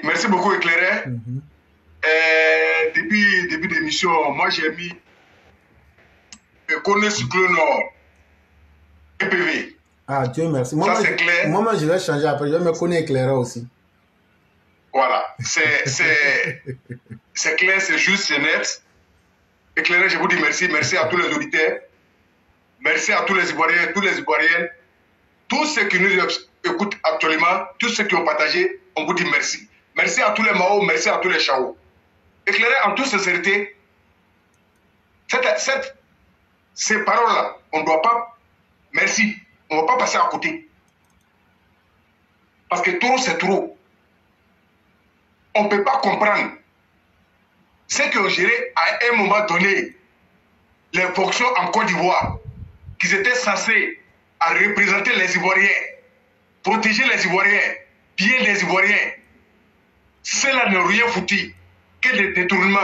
merci beaucoup, Éclairé. Début d'émission, moi j'ai mis Kone Cyclone EPV. Ah, Dieu merci. Moi, ça, c'est clair. Moi, je vais changer après. Je vais me connaître Éclairé aussi. Voilà. C'est clair, c'est juste, c'est net. Éclairé, je vous dis merci. Merci à tous les auditeurs. Merci à tous les Ivoiriens, toutes les Ivoiriennes. Tous ceux qui nous écoutent actuellement, tous ceux qui ont partagé, on vous dit merci. Merci à tous les Mao, merci à tous les Chao. Éclairé, en toute sincérité, ces paroles-là, on ne doit pas, merci, on ne va pas passer à côté. Parce que trop, c'est trop. On ne peut pas comprendre ce qui ont géré à un moment donné les fonctions en Côte d'Ivoire, qu'ils étaient censés à représenter les Ivoiriens, protéger les Ivoiriens, piller les Ivoiriens. Cela n'a rien foutu que des détournements,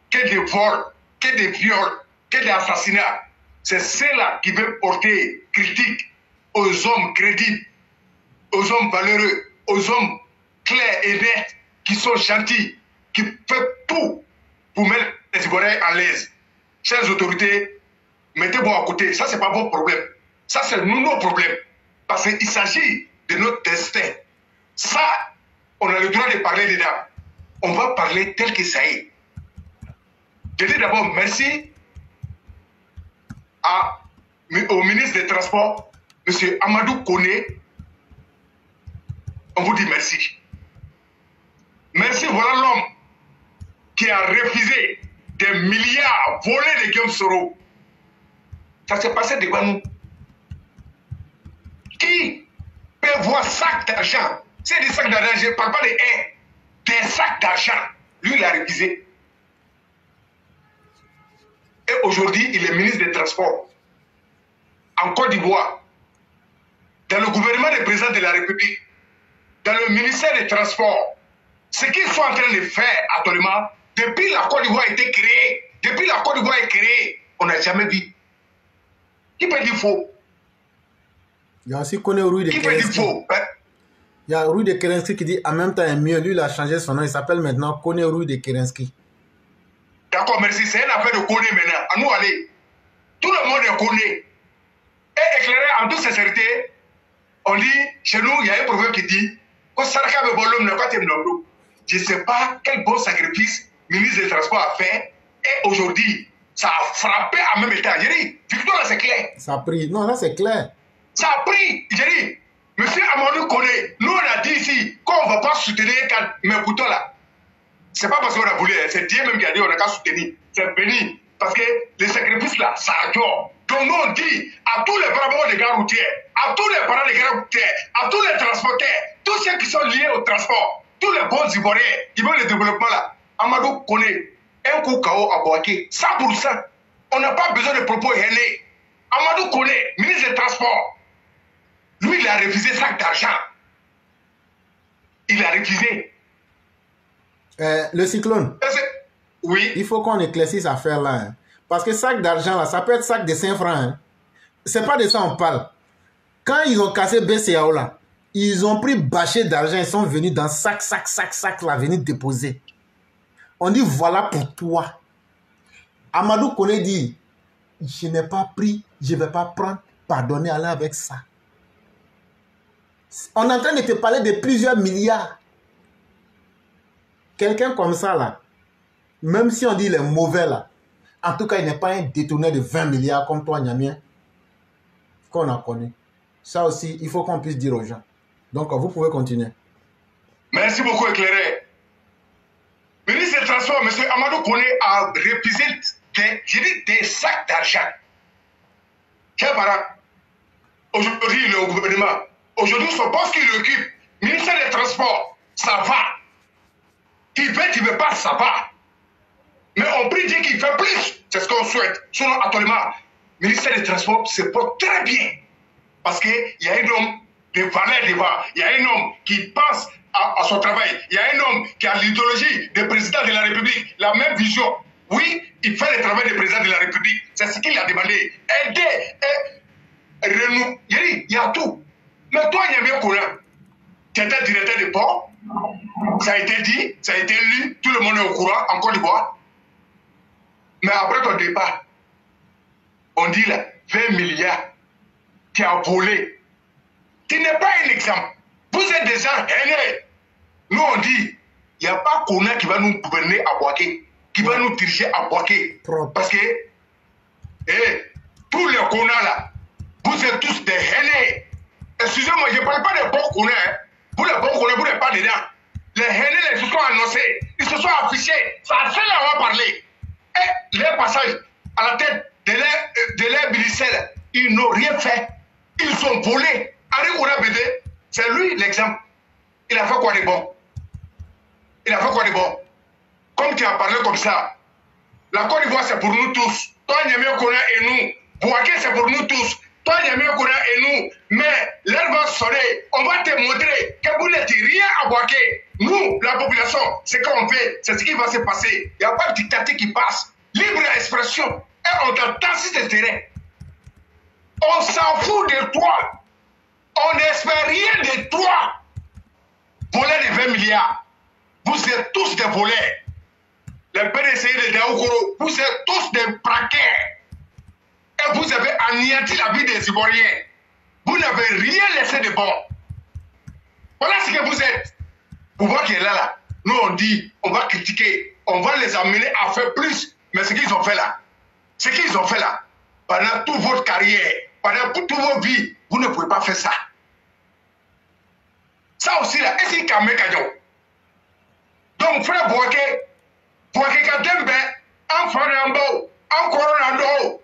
que des vols, que des viols, que des assassinats. C'est cela qui veut porter critique aux hommes crédibles, aux hommes valeureux, aux hommes clairs et nets, qui sont gentils, qui font tout pour mettre les Ivoiriens à l'aise. Chers autorités, mettez-vous à côté. Ça, ce n'est pas vos problèmes. Ça, c'est nos problèmes. Parce qu'il s'agit de notre destin. Ça, on a le droit de parler dedans. On va parler tel que ça est. Je dis d'abord merci au ministre des Transports, M. Amadou Kone. On vous dit merci. Merci, voilà l'homme qui a refusé des milliards volés de Guillaume Soro. Ça s'est passé devant nous. Qui peut voir sac d'argent? C'est des sacs d'argent, je ne parle pas de des sacs d'argent. Lui, il a refusé. Et aujourd'hui, il est ministre des Transports. En Côte d'Ivoire, dans le gouvernement du président de la République, dans le ministère des Transports, ce qu'ils sont en train de faire actuellement, depuis la Côte d'Ivoire a été créée, depuis la Côte d'Ivoire est créée, on n'a jamais vu. Qui peut dire faux? Il y a aussi Kone Rui de Kerenski. Qui peut dire faux? Il y a Rui de Kerenski qui dit en même temps est mieux. Lui, il a changé son nom. Il s'appelle maintenant Kone Rui de Kerenski. D'accord, merci. C'est une affaire de Kone maintenant. À nous aller. Tout le monde est Kone. Et éclairé en toute sincérité, on dit, chez nous, il y a un proverbe qui dit je ne sais pas quel bon sacrifice le ministre des Transports a fait. Et aujourd'hui, ça a frappé en même temps. J'ai dit, Victor, là, c'est clair. Ça a pris. Non, là, c'est clair. Ça a pris. J'ai dit, monsieur Amadou Kone, nous, on a dit ici qu'on ne va pas soutenir quand mes couteaux là. Ce n'est pas parce qu'on a voulu, c'est Dieu même qui a dit qu'on n'a qu'à soutenir. C'est béni. Parce que les sacrifices là, ça adore. Donc nous, on dit à tous les parents des gars routiers, à tous les parents des gars routiers, à tous les transporteurs, tous ceux qui sont liés au transport, tous les bons Ivoiriens qui veulent le développement là, Amadou Kone, un coup KO à Boaké, 100%. On n'a pas besoin de propos haineux. Amadou Kone, ministre des Transports, lui, il a refusé sac d'argent. Il a refusé. Le cyclone. Oui. Il faut qu'on éclaircisse cette affaire-là. Hein. Parce que sac d'argent, là, ça peut être sac de 5 francs. Hein. C'est pas de ça on parle. Quand ils ont cassé BCAO, là, ils ont pris bâché d'argent, ils sont venus dans sac, là, venus déposer. On dit, voilà pour toi. Amadou Kone dit, je n'ai pas pris, je ne vais pas prendre, pardonnez, allez avec ça. On est en train de te parler de plusieurs milliards. Quelqu'un comme ça, là, même si on dit il est mauvais, là, en tout cas, il n'est pas un détourné de 20 milliards comme toi, Niamien, qu'on a connu. Ça aussi, il faut qu'on puisse dire aux gens. Donc, vous pouvez continuer. Merci beaucoup, éclairé. Ministre des Transports, M. Amadou Kone a refusé des sacs d'argent. Quel parent? Aujourd'hui, il est au gouvernement. Aujourd'hui, son poste qu'il occupe, ministère des Transports, ça va. Il veut pas, ça va. Mais on prie Dieu qu'il fait plus. C'est ce qu'on souhaite. Sinon, actuellement, le ministère des Transports se porte très bien. Parce qu'il y a un homme de valeur devant. Il y a un homme qui pense à son travail. Il y a un homme qui a l'idéologie du président de la République, la même vision. Oui, il fait le travail du président de la République. C'est ce qu'il a demandé. Aider, renou. Il y a tout. Mais toi, il y a bien courant. Tu étais directeur de port, Ça a été dit, ça a été lu, tout le monde est au courant en Côte d'Ivoire. Mais après ton départ, on dit là, 20 milliards, tu as volé. Tu n'es pas un exemple. Vous êtes des gens haineux. Nous on dit, il n'y a pas Kona qui va nous gouverner à Boaké, qui va nous diriger à Boaké. Parce que, tous les Kona là, vous êtes tous des haineux. Excusez-moi, je ne parle pas des bons Kona. Vous les bons Kona, vous n'êtes pas dedans. Les haineux, ils se sont annoncés, ils se sont affichés. Ça a fait là, on va parler. Et les passages à la tête de l'air ministère, ils n'ont rien fait. Ils ont volé. Henri Kouna Bédé, c'est lui l'exemple. Il a fait quoi de bon? Il a fait quoi de bon? Comme tu as parlé comme ça, la Côte d'Ivoire c'est pour nous tous. Toi, Niamey Kouna et nous. Boaké c'est pour nous tous. Toi, Niamey Kouna et nous. Mais l'heure va sonner. On va te montrer que vous n'êtes rien à Boaké. Nous, la population, ce qu'on fait, c'est ce qui va se passer. Il n'y a pas de dictature qui passe. Libre expression. Et on t'attend si c'est terrain. On s'en fout de toi. On n'espère rien de toi. Voler les 20 milliards. Vous êtes tous des voleurs. Les PDC de Daoukoro, vous êtes tous des braqueurs. Et vous avez anéanti la vie des Ivoiriens. Vous n'avez rien laissé de bon. Voilà ce que vous êtes. Pouvoir qui est là. Nous on dit, on va critiquer, on va les amener à faire plus. Mais ce qu'ils ont fait là, pendant toute votre carrière, pendant toute votre vie, vous ne pouvez pas faire ça. Ça aussi là, est-ce qu'il calme Kadjo? Donc frère Boaké Kadembe, en Fanambo, en Coronado,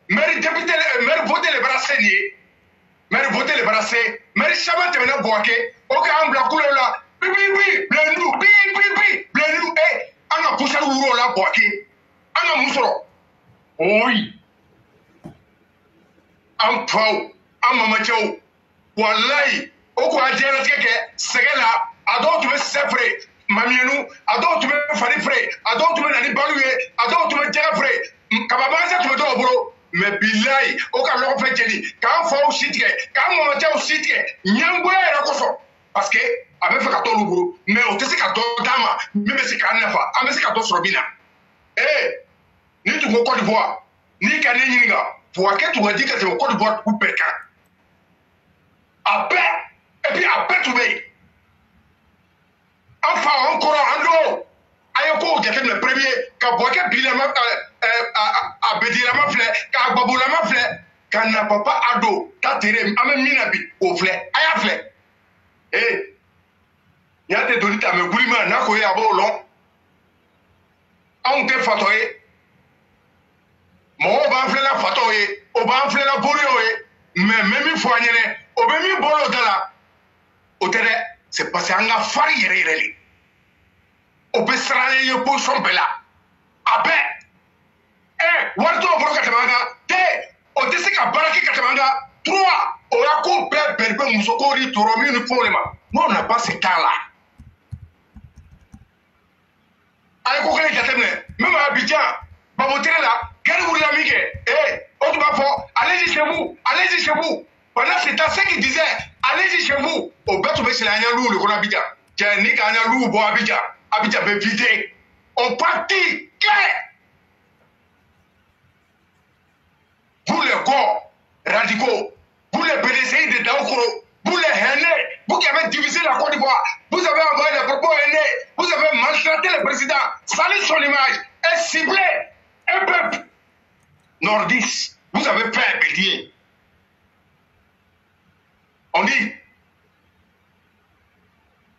maire député, maire voté les bracelets, maire voté les bracelets, maire Chabat de Boaké, au cas en blanc là, oui, blendou, blendou, on a poussé le bourreau là, Boaké, on a moussoro. Oui. En Pau, en Mamachou, Wallahi, au quoi dire c'est là, à d'autres séparés. Mamienu, à d'autres me faire frais, à d'autres me n'aller baluer, à d'autres me tirer frais. Kababanza tu me dois boulot. Mais billahi, au cas où on fait jeli, quand faut aussi tirer, quand on me aussi tirer, nyangwe la koso. Parce que, avec fait kato le boulot, mais on te sait kato dama, même si quand nefa, avec si kato sorobina. Ni tu me Côte d'Ivoire, ni kané ninga, pour que tu me dis que c'est au Côte d'Ivoire ou Pékin. Après, et puis après tu veux. Enfin, encore en l'eau. Ayoko, j'ai fait le premier. Quand Boaké Bilama, a Bédirama flé, quand Baboulama flé, quand n'a pas ado, t'as tiré, a même minabi, au flé, aya flé. Il y a des données à me goulima, n'a qu'au yabo long. On te fatoye. Mon banflé la fatoye, au banflé la bourioye, mais même une fois, au même bolo de là, au terrain. C'est parce qu'on a failli y aller. On peut se rendre une position belle. Après, Warto Boro Katamanga, on dit que Baraki Katamanga, 3, on a coupé Berbe Mousokori, Toromi, une problème. Nous, on n'a pas ce cas-là. Avec aucun Katamne, même à Abidjan, Babotere là, gardez-vous l'amique, on va faire, allez-y chez vous. Pendant ce temps, ceux qui disaient, allez-y chez vous. Au bête, on va se l'agner loup, le gros Abidjan. Tiens, ni qu'un loup, bon Abidjan. Abidjan va vider. On partit clair. Vous les corps radicaux, vous les PDCI de Daoukoro, vous les haineux, vous qui avez divisé la Côte d'Ivoire, vous avez envoyé les propos haineux, vous avez maltraité le président, salé son image et ciblé un peuple nordiste. Vous avez fait un bélier. On dit,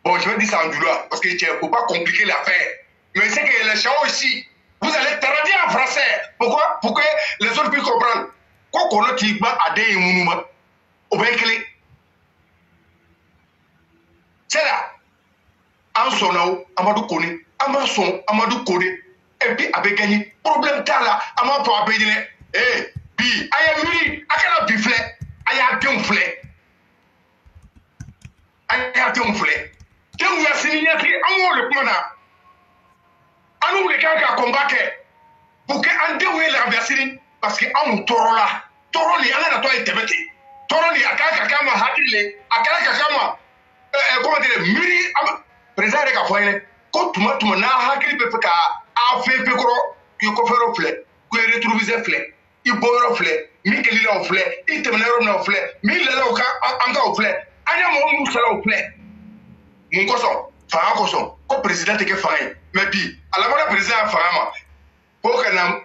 bon, je vais dire ça en douleur, parce qu'il ne faut pas compliquer l'affaire. Mais c'est que les gens ici, vous allez traduire en français. Pourquoi? Pour que les autres puissent comprendre. Quand on a dit à des mouvements, au bien clé. C'est là. En son nom, Amadou Kone, Amadou Kone, et puis avec gagné. Problème là, Amadou Abedine, puis, aïe, lui, à quel biflet, aïe, un flé. Ayate on flé. Quand vous avez signé, on le commandant. On nous les gens qui combattent pour qu'on déroule la version parce qu'on toro là. Toro li, on a toi et tebeti. Toro li, à quelqu'un qui a hakile, à quelqu'un qui a comment dire, miri, président yɛrɛ ka fɔ ɲɛnɛ ko tuma n'a hakili bɛ fɛ ka AFP kɔrɔ k'i kɔfɛ yɔrɔ filɛ k'i rétroviseur filɛ i bɔ yɔrɔ filɛ min kɛlila o filɛ i tɛmɛna yɔrɔ min na o filɛ min lala o ka an ka o filɛ an ye mɔgɔ minnu sara o filɛ mun kosɔn fanga kosɔn ko président tɛ kɛ fanga ye mais bi a labanna président ya fanga ma ko ka na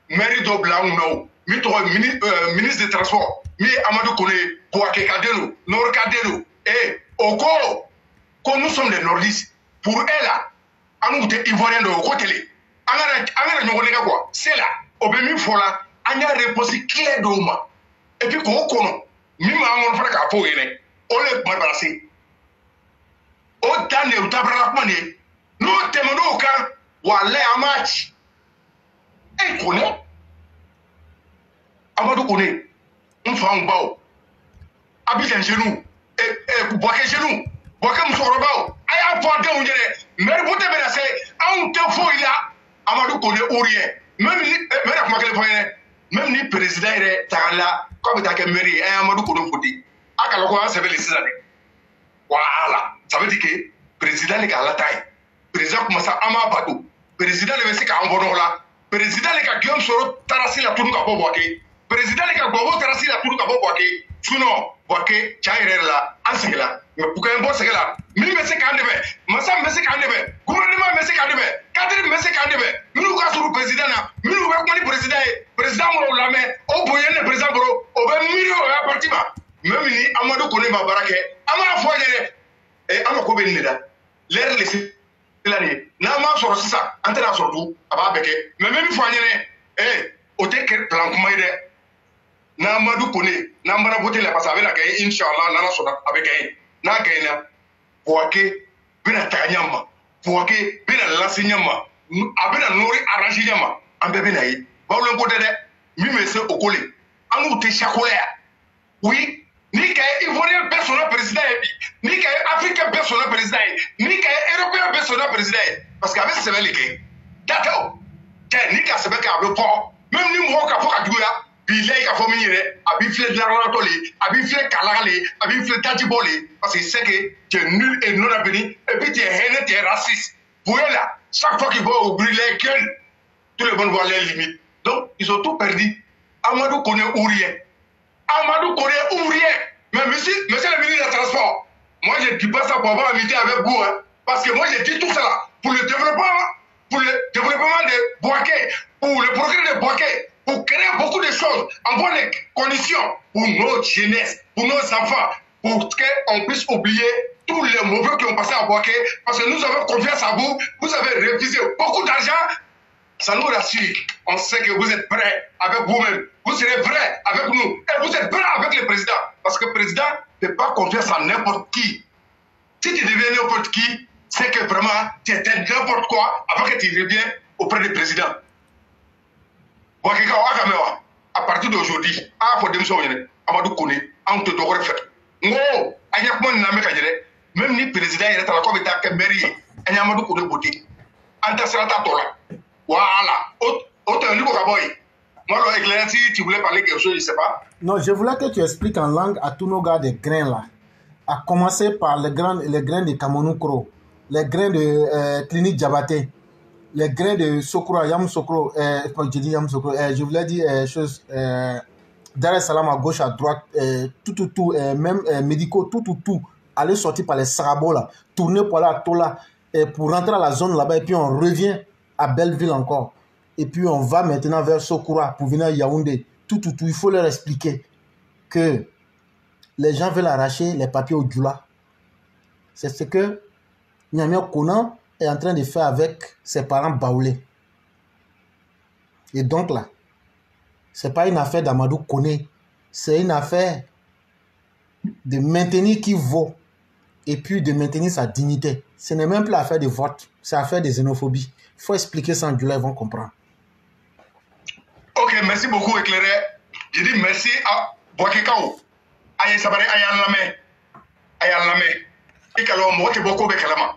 mairie dɔ bila an kunna o min tɔgɔ ye ministre de transport min ye Amadou Kone Bouaké ka den don Nord ka den don o ko nous sommes des nordistes pour eux là an n'u tɛ ivoirien dɔ o ko tɛle an kana ɲɔgɔn nɛgɛ quoi c'est là o bɛ min fɔ la an y'a réponse claire dɔw ma et puis k'o kɔnɔ min m'an kɔnɔ fana k'a fɔ o ɲɛnɛ o le kuma bara se o dan de o dabarala kuma de ye n'o tɛmɛn'o kan walayi an b'a ci Kone Amadou Kone n fa n baw Abidjan jeune Bouaké jeune Bouaké musokɔrɔbaw a y'a fɔ denw ye dɛ maire voté bɛ na se anw tɛ foyi la Amadou Kone rien même ni maire kuma kelen fɔ ɲɛnɛ même ni président yɛrɛ tagala k'a bɛ taa kɛ maire ye a ye Amadou Kone voté a ka lɔn ko an sɛbɛn le sisan dɛ voilà ça veut dire que président de k'a lata ye président kuma sa an b'a bato président de bɛ se k'an bɔ nɔgɔ la président le ka Guillaume Soro tarasi la tunu ka bɔ Bouaké président le ka Gbagbo tarasi la tunu ka bɔ Bouaké sinon Bouaké tiɲɛ yɛrɛ la an sɛgɛnna mais pour que n bɔ sɛgɛn la min bɛ se k'an dɛmɛ masa min bɛ se k'an dɛmɛ gouvernement bɛ se k'an dɛmɛ cadre min bɛ se k'an dɛmɛ minnu ka surun président na minnu bɛ kuma ni président ye président m'o lamɛn o bonya ni président bolo o bɛ miiri o y'a parti ma même ni Amadou Kone ma baara kɛ an b'a fɔ ɲɛ dɛ an ka ko bɛ nin de la l'heure le c'est là de n'an m'a sɔrɔ sisan an tɛna sɔrɔ tugun a b'a bɛɛ kɛ mais min fɔ an ɲɛnɛ o tɛ kɛ plan kuma ye dɛ n'Amadou Kone n'an bana voté la parce que a bɛna kɛ inchallah n'Ala sɔnna a bɛ kɛ n'a gagné Bouaké bɛna taga ɲɛ ma Bouaké bɛna lase ɲɛ ma a bɛna nɔri arrange ɲɛ ma an bɛɛ bɛna ye bawulen ko tɛ dɛ min bɛ se o ko le an n'u tɛ sakola yan oui ni ka ivoirien bɛɛ sɔnna président ye bi ni ka africain bɛɛ sɔnna président ye ni ka européen bɛɛ sɔnna président ye parce que a bɛ sɛbɛn le kɛ d'accord cɛ ni ka sɛbɛn kɛ a bɛ fɔ même ni mɔgɔw ka fɔ ka juguya bilayi ka fɔ min yɛrɛ a b'i filɛ dilanatɔ le a b'i filɛ kalaga le a b'i filɛ dajibɔ le parce qu'il sait que tu es nul et non aveni et puis tu es haineux tu es raciste pour eux là chaque fois qu'ils vont ouvrir les gueules tout le monde voit les limites donc ils ont tout perdu Amadou Kone ou rien Amadou Kone ou rien mais monsieur le ministre des Transports moi je ne dis pas ça pour avoir amitié avec vous hein, parce que moi je dis tout ça pour le développement de Bouaké pour le progrès de Bouaké pour créer beaucoup de choses en bonnes conditions pour notre jeunesse, pour nos enfants, pour qu'on puisse oublier tous les mauvais qui ont passé à Bouaké, parce que nous avons confiance à vous, vous avez refusé beaucoup d'argent, ça nous rassure. On sait que vous êtes prêts avec vous-même, vous serez vrais avec nous, et vous êtes prêts avec le président, parce que le président ne fait pas confiance à n'importe qui. Si tu deviens n'importe qui, c'est que vraiment tu es n'importe quoi avant que tu reviens auprès du président. À partir d'aujourd'hui, Amadou Kone, on te doit faire. Non, même ni président est à la communauté de mairie, et Amadou Kone Bouti. Voilà. Autre niveau Kaboy. Moi, si tu voulais parler quelque chose, je ne sais pas. Non, je voulais que tu expliques en langue à tous nos gars des grains là. À commencer par les grains de Kamonoukro, les grains de Clinique Diabaté. Les grains de Sokro, Yam Sokro, je dis Yam Sokro, je voulais dire chose, Dar es Salaam à gauche, à droite, tout, même médicaux, tout, aller sortir par les sarabos là, tourner pour là, tout là, pour rentrer à la zone là-bas, et puis on revient à Belleville encore. Et puis on va maintenant vers Sokora pour venir à Yaoundé. Tout, il faut leur expliquer que les gens veulent arracher les papiers au Djoula. C'est ce que Nyamia Konan est en train de faire avec ses parents baoulés. Et donc là, ce n'est pas une affaire d'Amadou Kone, c'est une affaire de maintenir qui vaut et puis de maintenir sa dignité. Ce n'est même plus affaire de vote, c'est affaire de xénophobie. Il faut expliquer ça en Djoula, ils vont comprendre. Ok, merci beaucoup, éclairé. Je dis merci à Bouaké Kao. Aïe Sabare, aïe Alame. Et qu'alors, moi, tu es beaucoup de Kalama.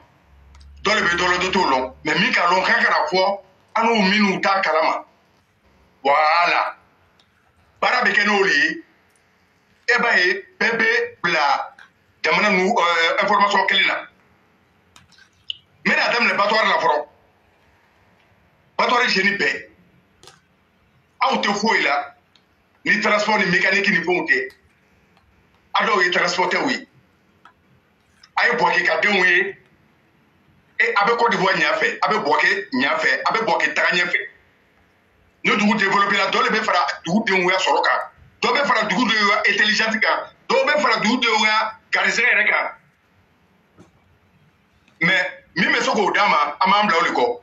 Dans le tout long. Mais Mika Long, quand la fois, à nous, Minuta Kalama. Voilà. Para Bekenoli, eh bien, bébé, bla, demande nous information qu'elle est là. mais la dame n'est pas toi la foro pas toi génie paix aw te foyi la ni transport ni mécanique ni fonte ado yi transporter oui ay boke ka den oui et avec Côte d'Ivoire nya fait avec boke nya fait avec boke taganya fait nous devons développer la dole be fara du den oui soro ka do be fara du de intelligent ka do be fara du de oui garisere reka mais mi me soko dama amambla oliko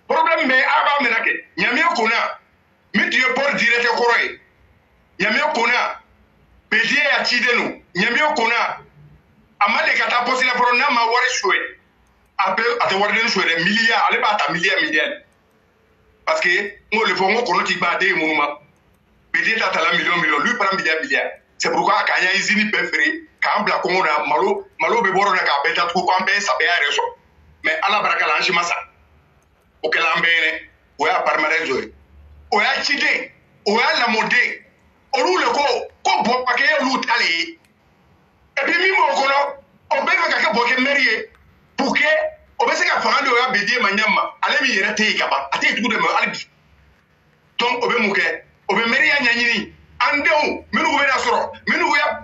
problème mais aba menake nyame kona mi die por direte koroy nyame kona bedie ya chidenu nyame kona amade kata posila pro na ma wari shwe abe ate wari den shwe de milliard ale ba ta milliard parce que on le fongo kono ti ba de mouma bedie ta la million lui prend milliard c'est pourquoi kanya izini préféré quand bla kongo na malo be boro na ka beta ko ambe sabe ya reso mais ala baraka la anji masa o ke la mbene o ya parmarezo o ya chide o ya la mode o lu le ko bo pa ke lu tale et puis mi mo ko no o be ka ka bo ke merie pour que o be se ka fanga o ya bedie manyama ale mi yere te ka ba ate tu de ma albi donc o be mu ke o be merie anyanyini andeu minu be na soro minu ya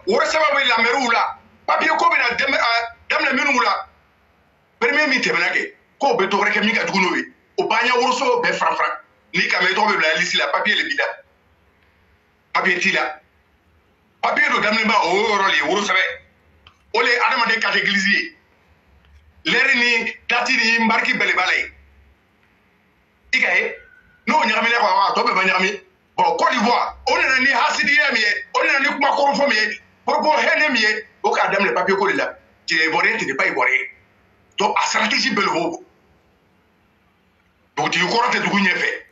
wora sababu la merula papier ko be na demna minu la premier mi tebenake ko be to reke mi ka duguno we o banya woroso be franfran ni ka me to be la lisi la papier le bida papier tila papier do damne ba o roli woro sabe ole adama de carte église leri ni dati ni mbarki bele balay ikaye no nyami le ko to be banyami bon Côte d'Ivoire on est ni hasidi yemi on est ni kuma korofo mi propos henemi o ka damne papier ko la ti boré ti pas boré donc a stratégie belvo donc tu crois que tu gagnes fait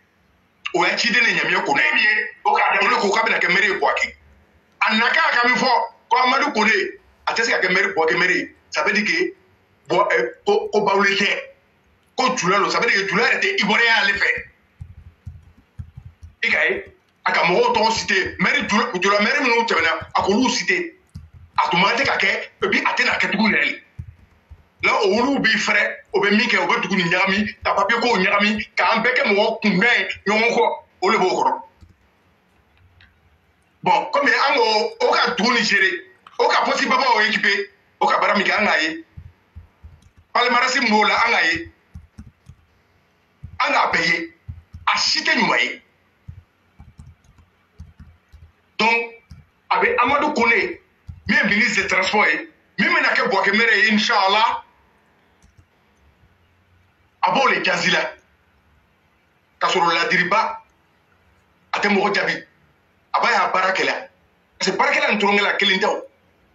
o ya chi de ne nyame ko na mi o ka damne ko ka be na ke mere ko aki anaka ka mi fo ko amadu ko de atese ka ke mere ko ke mere ça veut dire que bon ko baulete ko julalo ça veut dire que julalo était ivoirien à l'effet ikaye aka mo to cité mairie de la mairie no tebena akolu cité atumate ka ke e bi atena ka tugu reli la olu bi frère o be mi ke o be tugu ni nyami ta papier ko nyami ka ambeke mo kungai nyon ko o le bo ko bon comme ango o ka tugu ni géré o ka possible baba o équipé o ka bara mi ka ngaye palmarès mbola angaye anga payer a cité nyumaye. Donc, avec Amadou Kone, même ministre des Transports, même n'a que boire mere, Inch'Allah, avant les Gazila, Kasoro la diriba, à Temoro Djabi, Abaya Barakela, c'est Barakela Ntoronga Kelindao,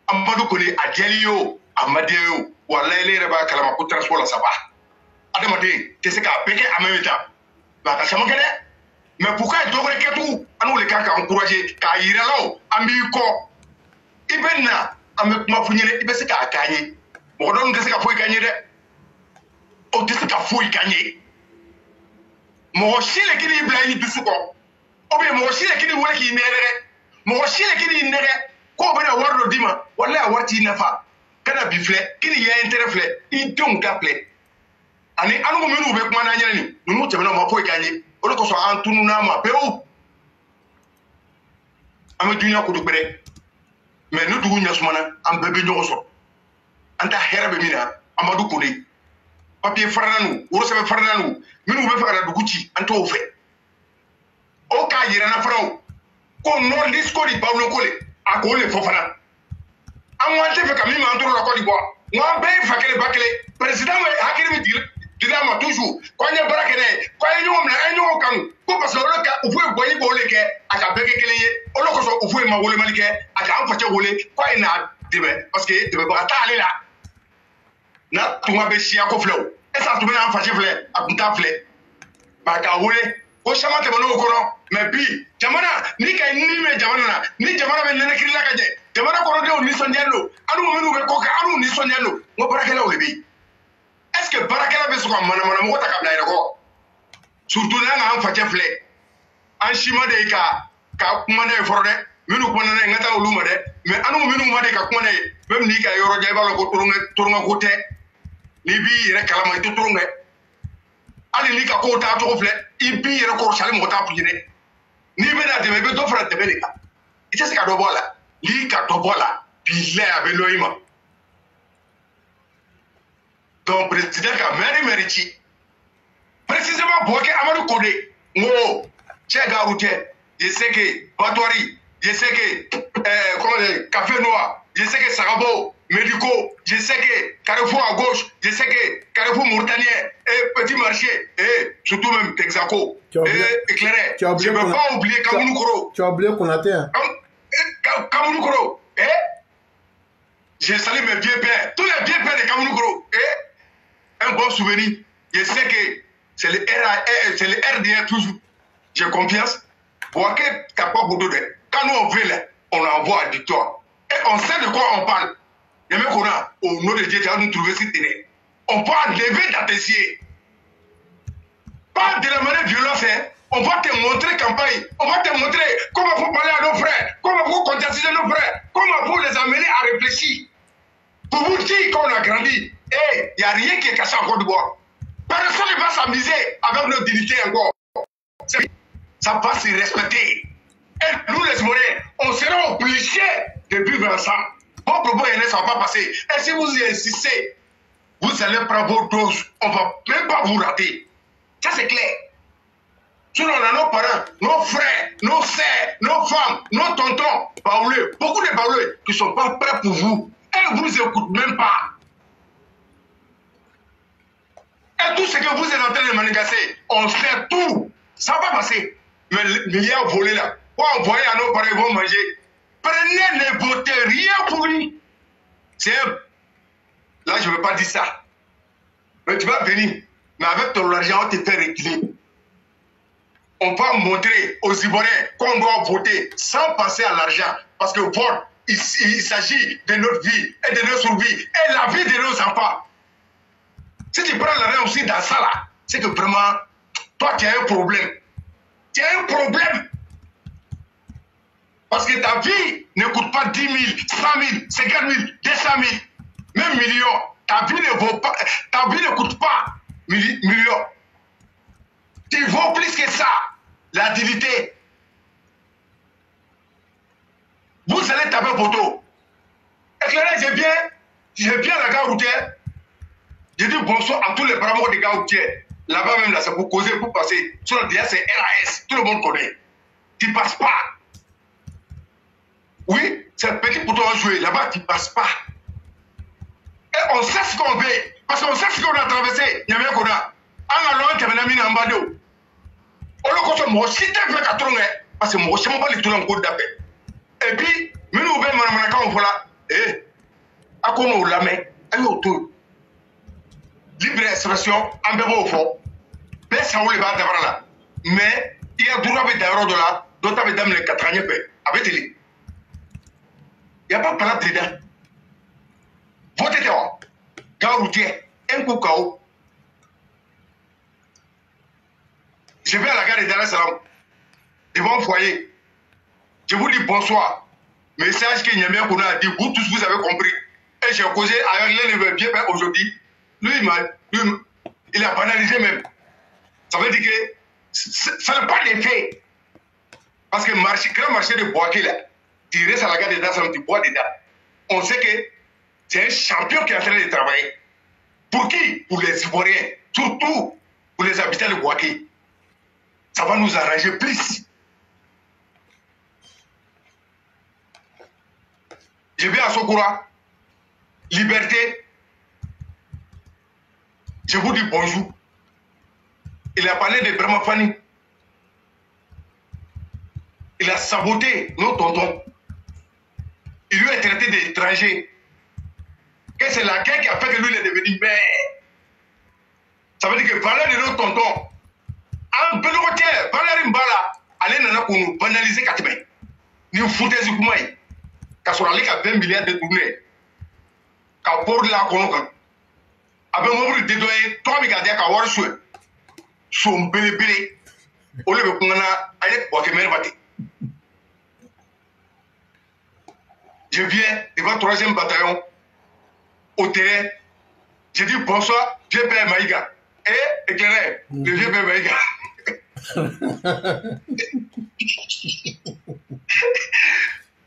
Amadou Kone, à Djelio, à Madeo, ou à Laile Reba Kalama pour transport la Saba. Adamade, tu sais qu'à Pékin à même temps, la Kachamakele. Mais pourquoi il devrait que tout nous les cas encourager car il est là amico ibena avec ma funyele ibese ka gagner mo don ngese ka foi gagner de o tese ka foi gagner mo shile kini ibrahim dusuko o be mo shile kini wala ki nere mo shile kini nere ko be na wardo dima wala warti nafa kana bifle kini ya intérêt fle i don gaple ani anu menu be kuma na nyani nu tebena mo foi gagner olu ko so antunu na ma pe o am dunya ko dubere mais no dugu nyasumana am bebe nyogo so anta herabe mina amadu ko de papier farnanu woro sebe farnanu minu be fakara dugu ci anto fe o ka yira na faraw ko nord disco di bawlo ko le akole fofana am wante fe kam mi ma antoro la ko di bo wa be fakele bakele président hakiri mi dir dinama toujours quand il y a barakene quand il y a un kan ko parce que le ka ou faut boyer bolé ke aka beke keleye o lo ko so ou faut ma wolé malike aka am fache wolé ko ina debe parce que debe ba ta ale la na tuma be sia ko flew et ça tuma am fache fle akunta fle ba ka wolé ko chama te bono ko no mais bi jamana ni kay ni me jamana ni jamana be nene kirila ka je jamana ko ro de ni sonjelo anu mo menu be ko ka anu ni sonjelo ngo barakela o le bi. Est-ce que Barakela be soko mana mo ta kabla ire ko surtout na am fache fle an shima de ka kuma na foro de minu kuma na ngata uluma de mais anu minu ma de ka kuma na même ni ka yoro jay balo ko turunga ko te Ni b'i yɛrɛ kalama i tɛ tɔrɔ kɛ. Hali n'i ka kow taa cogo filɛ, i b'i yɛrɛ kɔrɔsiyali mɔgɔ t'a f'i ye. N'i bɛna dɛmɛ i bɛ dɔ fara dɛmɛ de kan. I tɛ se ka dɔ bɔ a la. N'i ka dɔ bɔ a la, bilahi a bɛ lɔ i ma. Donc président ka mairie ci. Précisément Boubacar Amadou Kodé, Ngo, Cheikh Garoutier, je sais que Batori, je sais que Café Noir, je sais que Sarabo, Médico, je sais que Carrefour à gauche, je sais que Carrefour Mauritanien, et Petit Marché, et surtout même Texaco, et Éclairé. Je ne peux pas oublier Kamounoukoro. Tu as oublié Konaté. Kamounoukoro, je salue mes vieux pères, tous les vieux pères de Kamounoukoro, un bon souvenir. Je sais que c'est le RDR toujours. J'ai confiance. Boubacar capable de. Quand nous on veut là, on envoie à victoire. Et on sait de quoi on parle. Les mecs qu'on a, au nom de Dieu, tu vas nous trouver si t'es. On peut enlever ta tessier. Pas de la manière violente, on va te montrer campagne. On va te montrer comment il faut parler à nos frères, comment il faut conscientiser nos frères, comment il faut les amener à réfléchir. Pour vous dire qu'on a grandi, il n'y a rien qui est caché en Côte d'Ivoire. Personne ne va s'amuser avec nos dignités encore. Ça va se respecter. Et nous, les Ivoiriens, on sera obligés de vivre ensemble. Vos propos ne sont pas passés. Et si vous y insistez, vous allez prendre vos doses. On ne va même pas vous rater. Ça, c'est clair. Sinon, on a nos parents, nos frères, nos sœurs, nos femmes, nos tontons, baoulés, beaucoup de baoulés qui ne sont pas prêts pour vous. Et vous ne vous écoutez même pas. Et tout ce que vous êtes en train de manigancer, on sait tout. Ça va passer. Mais les milliards volés là, pour envoyer à nos parents, ils vont manger. Prenez, ne votez rien pour lui. C'est un... Là, je ne veux pas dire ça. Mais tu vas venir. Mais avec ton argent, on te fait reculer. On va montrer aux Ivoiriens qu'on doit voter sans passer à l'argent. Parce que vote, il s'agit de notre vie et de notre survie et la vie de nos enfants. Si tu prends l'argent aussi dans ça là, c'est que vraiment, toi tu as un problème. Tu as un problème. Parce que ta vie ne coûte pas 10 000, 100 000, 50 000, 200 000, même millions. Ta vie ne vaut pas, ta vie ne coûte pas millions. Tu vaux plus que ça. La dignité. Vous allez taper poteau. Éclairez, j'ai bien la gare routière. Je dis bonsoir à tous les bravos des gars routiers. Là-bas même, là, c'est pour causer, pour passer. Sur le dia, c'est RAS. Tout le monde connaît. Tu ne passes pas. Oui, c'est petit poteau à jouer. Là-bas, tu ne passes pas. Et on sait ce qu'on veut. Parce qu'on sait ce qu'on a traversé. Il y a bien qu'on a. En allant, tu as mis en bas. On le consomme, moi, si tu as fait 4 ans, parce que moi, je ne sais pas les tours en côte d'appel. Et puis, nous, nous, on voilà. Eh, à quoi on l'a mis? Allez, autour. Libre expression, en bébé au fond. Mais ça, on les va d'avoir là. Mais, il y a droit avec des euros de là, d'autres avec des 4 ans, avec télé. Il n'y a pas de palade dedans. Votez dehors. Gars routier, un coup KO. Je vais à la gare de Dar es Salaam, devant le foyer. Je vous dis bonsoir. Message que Niamey Kouna a dit, vous tous vous avez compris. Et j'ai causé avec l'élève bien aujourd'hui. Lui, il a banalisé même. Ça veut dire que ça n'a pas d'effet. Parce que grand marché de Bouaké là, tu restes à la gare de Dar es Salaam, tu bois dedans. On sait que c'est un champion qui est en train de travailler. Pour qui? Pour les Ivoiriens. Surtout pour les habitants de Bouaké. Ça va nous arranger plus. Je vais à Sokoura. Liberté. Je vous dis bonjour. Il a parlé de Brahma Fani. Il a saboté nos tontons. Il lui a traité d'étranger. Et c'est la guerre qui a fait que lui il est devenu maire. Ça veut dire que valeur de nos tontons. En Belogotier, Valérie Mbala, allez nana pour nous banaliser Katibé. Nous foutez du Koumaï. Car sur la ligue à 20 milliards de tournées. Car pour la Konokan. Avec mon bruit dédoyé, 3 milliards de Warshue. Son bébé. Au lieu de Koungana, aïe, Wakemer Bati. Je viens devant le 3e bataillon au terrain J'ai dit bonsoir, vieux père Maïga. Et éclairé, le vieux père Maïga.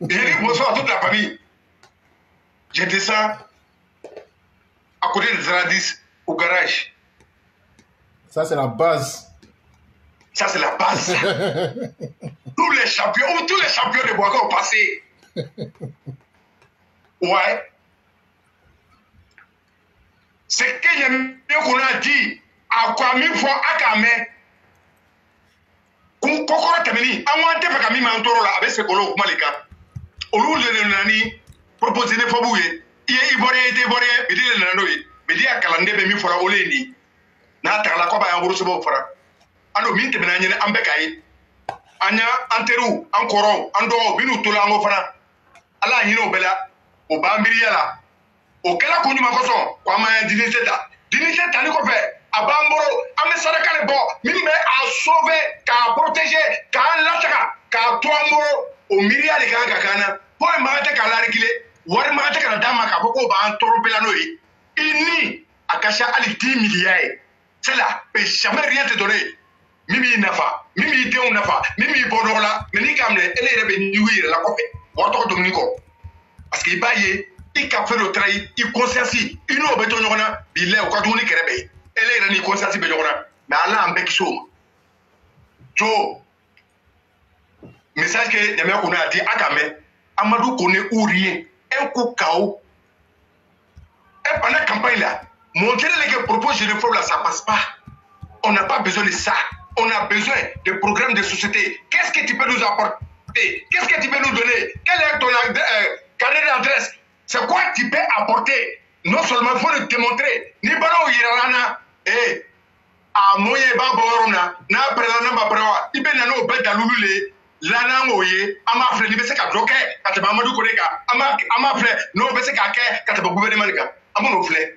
J'ai dit bonsoir à toute la famille. Je descends à côté de Zaradis, au garage. Ça, c'est la base. Ça, c'est la base. tous les champions de Boaga ont passé. Ouais. C'est que j'ai qu'on a dit à quoi mille fois à Kamé. Kokoro Tamini, à moi, t'es pas Kamé Mantoro là, avec ce colo, Malika. Au lieu de Nani, proposer des fabouilles. Il est ivoirien, il dit le Nanoï. Mais il y a Kalandé, mais il faut la Oleni. Nata la Koba en Rousseau Fara. Alors, minte benanye ambekaye anya anteru ankoro ando binu tula ngofana ala hino bela o ba miriala o kala ko nyuma koso kwa ma diniseta ni ko fe abamboro ame saraka le bo mimbe a sauver ka protéger ka lataka ka toamboro o miriale ka kana po ma te kala rikile wari ma te kala dama ka ko ba antoropela no yi ini akasha ali 10 milliards c'est là et jamais rien te donner. Mimi nafa, mimi déon nafa, mimi bonola, mais ni kamle, elle est revenue la copie. Votre dominico. Parce qu'il baille, il a fait le travail, il conscience, il n'a pas besoin de il est au cas où il est réveillé. Elle est revenue conscience, mais Allah en bec chaud. Joe, message que les mecs qu'on a dit à Kamé, Amadou connaît ou rien, un coup KO. Et pendant la campagne là, montrer les propos je le fais là, ça passe pas. On n'a pas besoin de ça. On a besoin de programmes de société. Qu'est-ce que tu peux nous apporter? Qu'est-ce que tu peux nous donner? Quel est ton carnet d'adresse? C'est quoi que tu peux apporter? Non seulement il faut le démontrer. Ni baro yirana et à moyen baborona na président na babrawa ibe na no beta lulule lana ngoye ama frère ni bese ka bloquer ka te Mamadou Koreka ama frère no bese ka ke ka te gouvernement ka ama no frère.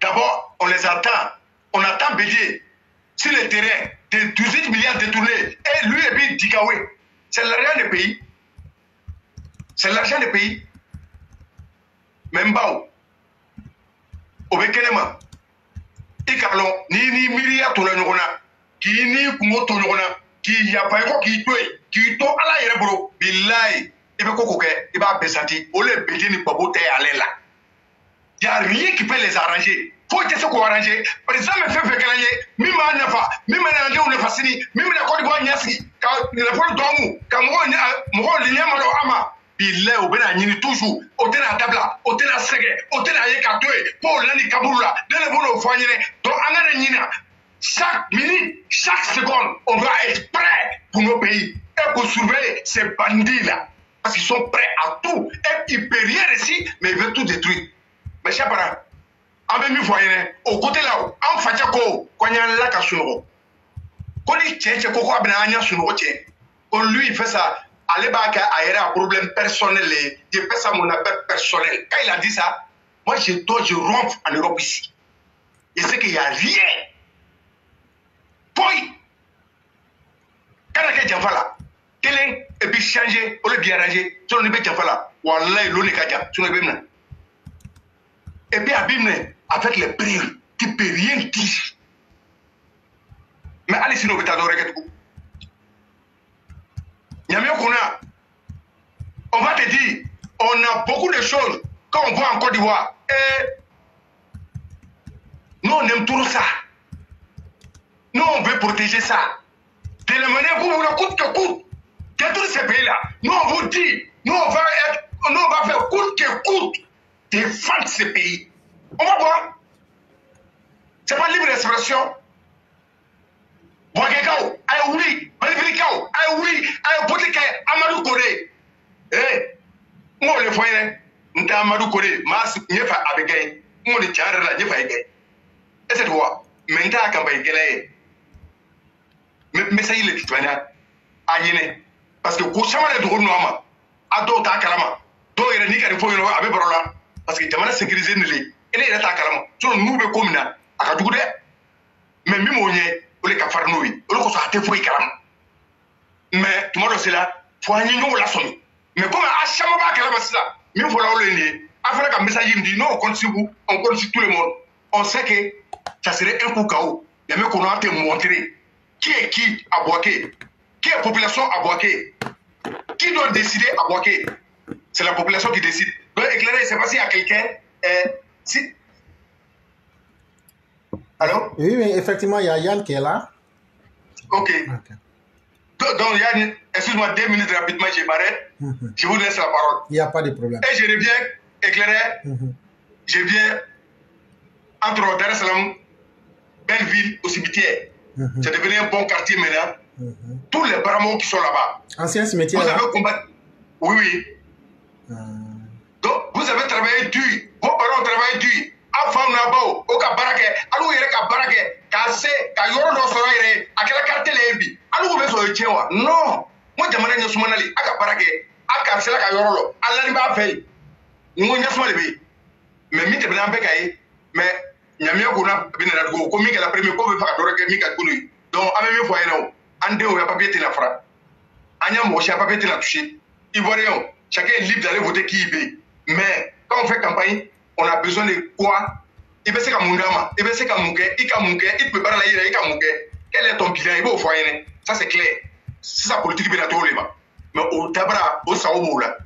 D'abord, on les attend. On attend Bédier sur le terrain de 18 milliards détournés. Et lui et puis Dikawe. C'est l'argent des pays. C'est l'argent des pays. Même pas. Au Bekenema. Et Carlon, ni Miria Tolanona, qui ni Kumo Tonona, qui y a pas qui to à la Yerebro, Billahi, et Bekoke, et va Besati, ou le Bédier ni Pabote à l'aile là. Il n'y a rien qui peut les arranger. Faut que ce soit arrangé. Par exemple, fait gagner, même à Nafa, même à Nandé ou Nefasini, même à Côte d'Ivoire, Niasi, quand le pôle d'Omou, quand moi, l'Ignamalo Ama, il est au Bénin, toujours, au Tena Tabla, au Tena Sege, au Tena Yekatoé, pour l'année Kaboula, de le boulot Foyne, donc Ananina. Chaque minute, chaque seconde, on doit être prêt pour nos pays et pour surveiller ces bandits-là. Parce qu'ils sont prêts à tout. Et ils ne peuvent rien réussir, mais ils veulent tout détruire. Mes chers parents, avec mes voyants, au côté là, en fait, quand il y a un lac à Sunoro, quand il tient, c'est quoi, lui, il fait ça. Allez, il y a un problème personnel, il fait ça mon appel personnel. Quand il a dit ça, moi, je ronfle en Europe ici. Et c'est qu'il n'y a rien. Puis, quand il y a un là, télé, et puis changer, au lieu de arranger, sur le béton là, wallah, l'eau n'est qu'à sur le béton. Et puis, Abimne, avec les prix, tu ne peux rien dire. Mais allez, sinon, vous t'adorez. On va te dire, on a beaucoup de choses quand on voit en Côte d'Ivoire. Et nous, on aime tout ça. Nous, on veut protéger ça. De la manière où on coûte que coûte. Détruire ces pays-là. Nous, on vous dit, nous, on va faire coûte que coûte défendre ces pays. On va voir. C'est pas libre d'expression. Wagekao, aïe oui, Manifilikao, aïe oui, aïe Potike, Amadou Kore. Eh, moi le foyer, n'ta Amadou Kore, mas nyefa abegay, moi le tiare la nyefa egay. Et c'est toi, mais n'ta kamba egay. Mais ça y est, titwana, ayene. Parce que Kouchama le droit noama, ado ta kalama, do yere ni kari foyer abe barola, parce que jamana sécurisé nele, ele yere ta kalama, so nous be komina, akadugude, mais mimonye. Ole ka farnoui ole ko so ate foi karam mais tout le monde c'est là faut agner nous la somme mais comme à chaque fois que la bassa mi faut la ole ni Afin qu'un message me dit non, on compte sur vous, on compte sur tout le monde. On sait que ça serait un coup KO. Les mecs qu'on a te montrer qui est qui à Boaké, qui est la population à Boaké, qui doit décider à Boaké. C'est la population qui décide. Donc éclairer, je ne sais pas s'il y a quelqu'un. Si... Allô? Oui, mais effectivement, il y a Yann qui est là. Ok. Donc Yann, excuse-moi 2 minutes rapidement, je m'arrête. Je vous laisse la parole. Il n'y a pas de problème. Et je reviens, éclairé. Je viens entre Dar es Salaam, Belleville, au cimetière. C'est devenu un bon quartier maintenant. Tous les Brahmos qui sont là-bas. Ancien cimetière. Vous avez combattu. Oui, oui. Donc, vous avez travaillé dur. Vos parents ont travaillé dur. Avant, on a beau, au Kabarake, alors il y a Kabarake, Kassé, Kayoro no Soraire, à quelle carte les bi. Alors vous avez fait non. Moi, je m'en ai dit, à Kabarake, à Kassé, à Kayoro, à l'animal fait. Nous, on y a soin de lui. Mais mi te bena bekaye mais nyamia ko na bina na ko mi kala premier ko be fa dore ke mi ka kunu donc ame mi foyer no ande o ya papier la fra anya mo cha papier la toucher ivoirien chacun est libre d'aller voter qui il veut mais quand on fait campagne on a besoin de quoi il veut se ka mundama il veut se ka munke il peut pas la ira il ka munke quel est ton bilan il va au foyer ça c'est clair c'est sa politique bina to leba mais au tabra au sawo là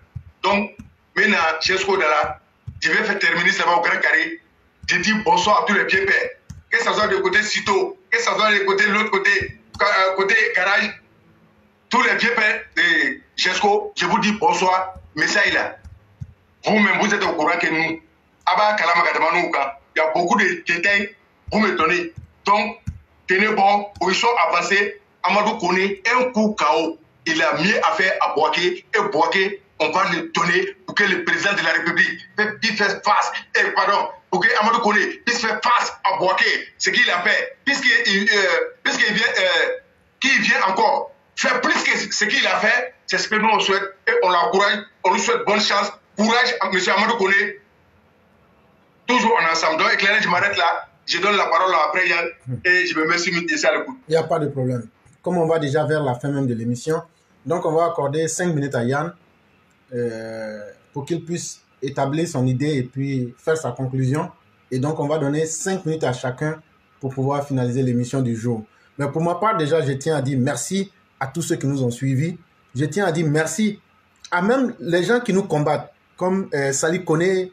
donc maintenant Jesco de là je vais faire terminer ça va au Grand Carré. Je dis bonsoir à tous les pieds pères. Que ça soit de côté Cito, que ça soit de côté l'autre côté, côté garage, tous les pieds pères de Jesco, je vous dis bonsoir. Mais ça il a. Vous-même, vous êtes au courant que nous, Abba Kalamagadamanuka, il y a beaucoup de détails, vous me donnez. Donc, tenez bon, ils sont avancés. Amadou Kone, un coup KO. Il a mieux à faire à Boaké et Boaké. On va le donner pour que le président de la République puisse faire face, pour que Amadou Kone puisse faire face à Boaké, ce qu'il a fait, puisqu'il vient encore faire plus que ce qu'il a fait, c'est ce que nous on souhaite et on l'encourage, on lui souhaite bonne chance, courage à M. Amadou Kone, toujours en ensemble. Donc éclairé, je m'arrête là, je donne la parole après Yann et je me mets sur le coup. Il n'y a pas de problème. Comme on va déjà vers la fin même de l'émission, donc on va accorder 5 minutes à Yann. Pour qu'il puisse établir son idée et puis faire sa conclusion. Et donc, on va donner 5 minutes à chacun pour pouvoir finaliser l'émission du jour. Mais pour ma part, déjà, je tiens à dire merci à tous ceux qui nous ont suivis. Je tiens à dire merci à même les gens qui nous combattent. Comme Sally Kone,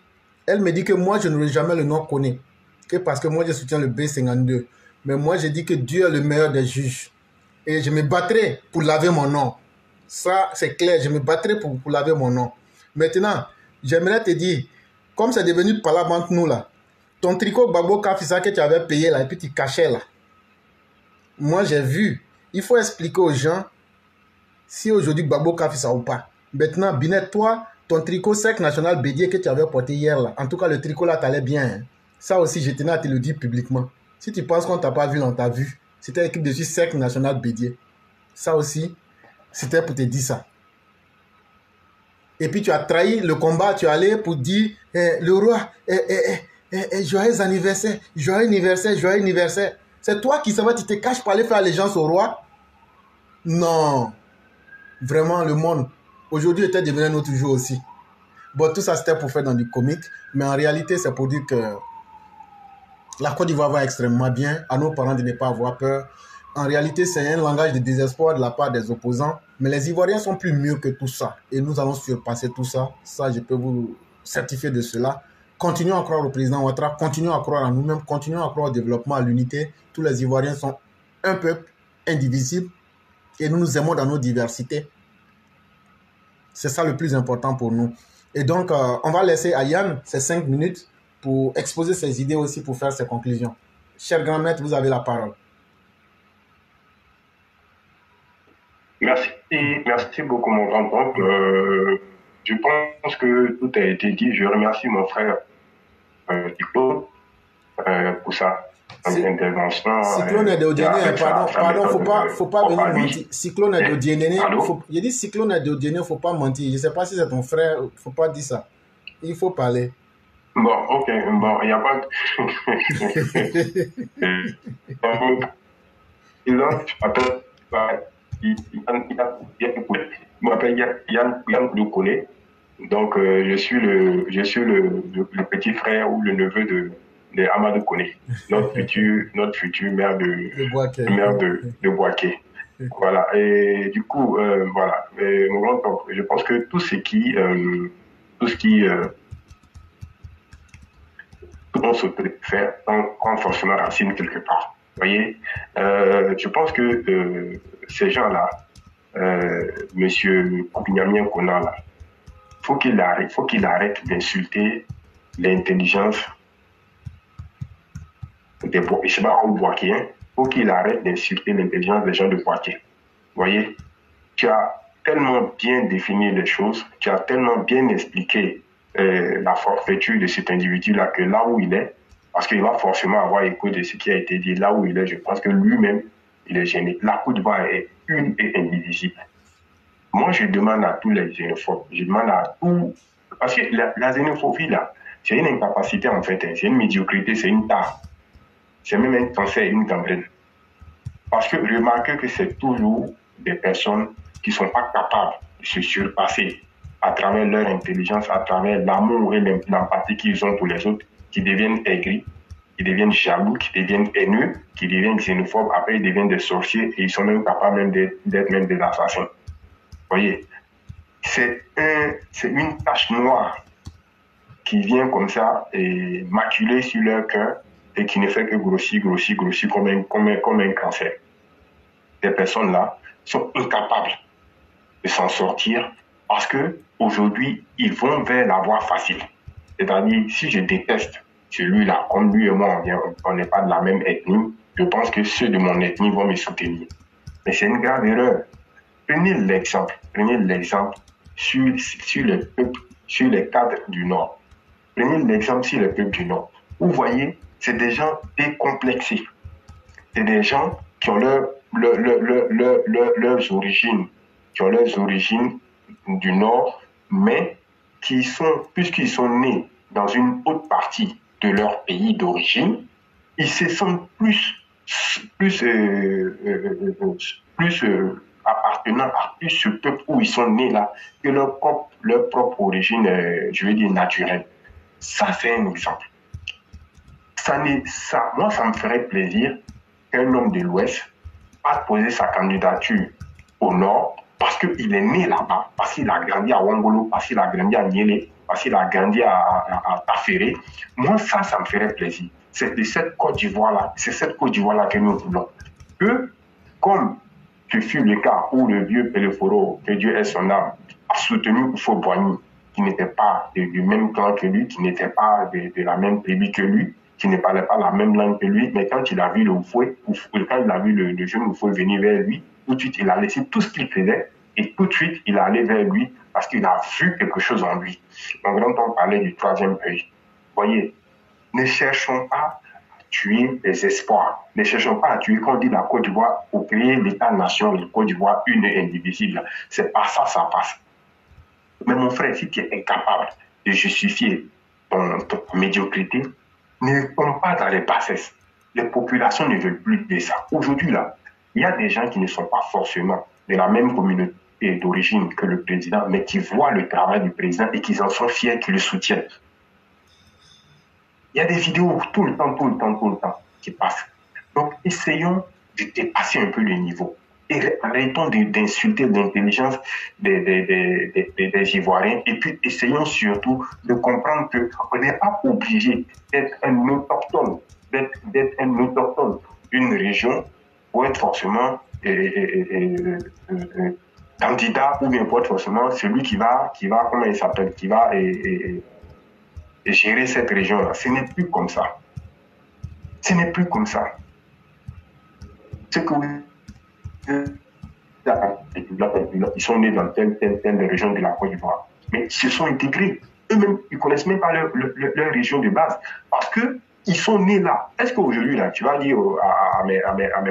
elle me dit que moi, je n'aurai jamais le nom Kone. Que parce que moi, je soutiens le B52. Mais moi, je dis que Dieu est le meilleur des juges. Et je me battrai pour laver mon nom. Ça, c'est clair, je me battrai pour laver mon nom. Maintenant, j'aimerais te dire, comme c'est devenu palabre entre nous là, ton tricot Gbagbo Kafisa que tu avais payé là, et puis tu cachais là. Moi, j'ai vu. Il faut expliquer aux gens si aujourd'hui Gbagbo Kafisa ou pas. Maintenant, Binet, toi, ton tricot sec national Bédié que tu avais porté hier là, en tout cas, le tricot là t'allait bien. Hein. Ça aussi, je tenais à te le dire publiquement. Si tu penses qu'on t'a pas vu, on t'a vu. C'était l'équipe dessus sec national Bédié. Ça aussi, c'était pour te dire ça. Et puis tu as trahi le combat, tu es allé pour dire le roi, joyeux anniversaire, joyeux anniversaire, joyeux anniversaire. C'est toi qui savais, tu te caches pour aller faire allégeance au roi? Non. Vraiment, le monde, aujourd'hui, était devenu un autre jour aussi. Bon, tout ça, c'était pour faire dans du comique. Mais en réalité, c'est pour dire que la Côte d'Ivoire va extrêmement bien. À nos parents de ne pas avoir peur. En réalité, c'est un langage de désespoir de la part des opposants. Mais les Ivoiriens sont plus mieux que tout ça. Et nous allons surpasser tout ça. Ça, je peux vous certifier de cela. Continuons à croire au président Ouattara. Continuons à croire en nous-mêmes. Continuons à croire au développement, à l'unité. Tous les Ivoiriens sont un peuple indivisible. Et nous nous aimons dans nos diversités. C'est ça le plus important pour nous. Et donc, on va laisser à Yann ces 5 minutes pour exposer ses idées aussi, pour faire ses conclusions. Cher grand maître, vous avez la parole. Merci beaucoup mon grand-oncle. Je pense que tout a été dit. Je remercie mon frère Cyclone pour sa intervention. Cyclone est de Diéné, pardon, faut pas venir mentir. Cyclone est de Diéné. Il dit Cyclone est de Diéné, faut pas mentir. Je ne sais pas si c'est ton frère, faut pas dire ça. Il faut parler. Bon, ok, bon, il n'y a pas de... Je m'appelle Yann Koudou. Donc, je suis le petit frère ou le neveu de Amadou Koné, notre futur maire de Boaké. Voilà. Et du coup, voilà. Et, mon grand oncle, je pense que tout ce qui tout le monde se peut faire prend forcément racine quelque part. Vous voyez, je pense que ces gens-là, Monsieur Koubiniamien Kona, là, faut qu'il arrête d'insulter l'intelligence des Boaké. Faut qu'il arrête d'insulter l'intelligence des gens de Boaké. Vous voyez, tu as tellement bien défini les choses, tu as tellement bien expliqué la forfaiture de cet individu-là que là où il est, parce qu'il va forcément avoir écho de ce qui a été dit, là où il est, je pense que lui-même, il est gêné. La Côte d'Ivoire est une et indivisible. Moi, je demande à tous les xénophobes, je demande à tous, parce que la xénophobie, là, c'est une incapacité en fait, hein, c'est une médiocrité, c'est une tare, c'est même un cancer, une gangrène. Parce que remarquez que c'est toujours des personnes qui ne sont pas capables de se surpasser à travers leur intelligence, à travers l'amour et l'empathie qu'ils ont pour les autres, qui deviennent aigris, qui deviennent jaloux, qui deviennent haineux, qui deviennent xénophobes, après ils deviennent des sorciers et ils sont même capables même d'être même des assassins. Vous voyez, c'est une tache noire qui vient comme ça et maculer sur leur cœur et qui ne fait que grossir comme un cancer. Ces personnes-là sont incapables de s'en sortir parce que aujourd'hui ils vont vers la voie facile. C'est-à-dire, si je déteste celui-là, comme lui et moi, on n'est pas de la même ethnie, je pense que ceux de mon ethnie vont me soutenir. Mais c'est une grave erreur. Prenez l'exemple sur les peuples, sur les cadres du Nord. Prenez l'exemple sur les peuples du Nord. Vous voyez, c'est des gens décomplexés. C'est des gens qui ont leurs origines, du Nord, mais qui sont, puisqu'ils sont nés dans une autre partie de leur pays d'origine, ils se sentent plus appartenant à plus ce peuple où ils sont nés là que leur propre origine, je veux dire, naturelle. Ça, c'est un exemple. Moi, ça me ferait plaisir qu'un homme de l'Ouest a posé sa candidature au Nord parce qu'il est né là-bas, parce qu'il a grandi à Wangolo, parce qu'il a grandi à Niélé, parce qu'il a grandi à Taféré. Moi, ça me ferait plaisir. C'est de cette Côte d'Ivoire-là, que nous voulons. Que, comme ce fut le cas où le vieux Peleforo, que Dieu ait son âme, a soutenu Oufo Boigny, qui n'était pas du même clan que lui, qui n'était pas de la même tribu que lui, qui ne parlait pas la même langue que lui, mais quand il a vu le jeune Oufoué venir vers lui, tout de suite il a laissé tout ce qu'il faisait et tout de suite il est allé vers lui parce qu'il a vu quelque chose en lui. Donc quand on parlait du troisième œil, voyez, ne cherchons pas à tuer les espoirs, ne cherchons pas à tuer, quand on dit la Côte d'Ivoire, pour créer l'État-nation, la Côte d'Ivoire une et indivisible. C'est pas ça, ça passe. Mais mon frère, si tu es incapable de justifier ton médiocrité, ne tombe pas dans les bassesses. Les populations ne veulent plus de ça. Aujourd'hui, là, il y a des gens qui ne sont pas forcément de la même communauté d'origine que le président, mais qui voient le travail du président et qui en sont fiers, qui le soutiennent. Il y a des vidéos tout le temps qui passent. Donc, essayons de dépasser un peu le niveau. Et arrêtons d'insulter l'intelligence des Ivoiriens. Et puis, essayons surtout de comprendre qu'on n'est pas obligé d'être un autochtone, d'une région pour être forcément candidat ou bien pour être forcément celui qui va comment il s'appelle, qui va gérer cette région-là. Ce n'est plus comme ça. Ce n'est plus comme ça. Ce que ils sont nés dans telle région de la Côte d'Ivoire. Mais ils se sont intégrés. Eux-mêmes, ils ne connaissent même pas leur région de base. Parce qu'ils sont nés là. Est-ce qu'aujourd'hui, là, tu vas dire à mes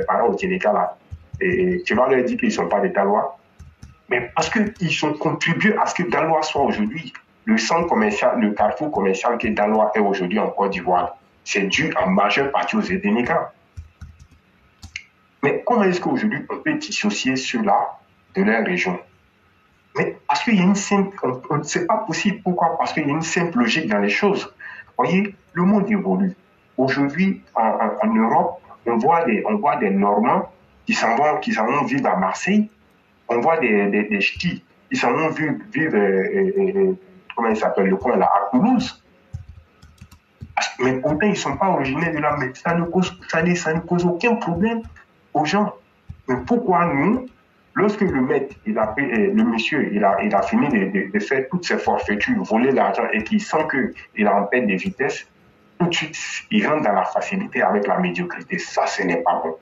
parents au Sénégal, là, et tu vas leur dire qu'ils ne sont pas des Dalois? Mais parce qu'ils ont contribué à ce que Dalois soit aujourd'hui le centre commercial, le carrefour commercial que Dalois est aujourd'hui en Côte d'Ivoire. C'est dû en majeure partie aux Sénégalais. Mais comment est-ce qu'aujourd'hui on peut dissocier ceux-là de leur région? Mais parce qu'il y a une simple... C'est pas possible. Pourquoi? Parce qu'il y a une simple logique dans les choses. Vous voyez, le monde évolue. Aujourd'hui, en Europe, on voit des Normands qui s'en vont vivre à Marseille. On voit des ch'tis qui s'en vont vivre comment il s'appelle, le coin là, à Toulouse. Mais pourtant, ils ne sont pas originaires de là. Mais ça ne cause aucun problème aux gens. Mais pourquoi nous, lorsque le maître, le monsieur, il a fini de faire toutes ses forfaitures, voler l'argent et qu'il sent qu'il est en perte de vitesse, tout de suite, il rentre dans la facilité avec la médiocrité. Ça, ce n'est pas bon.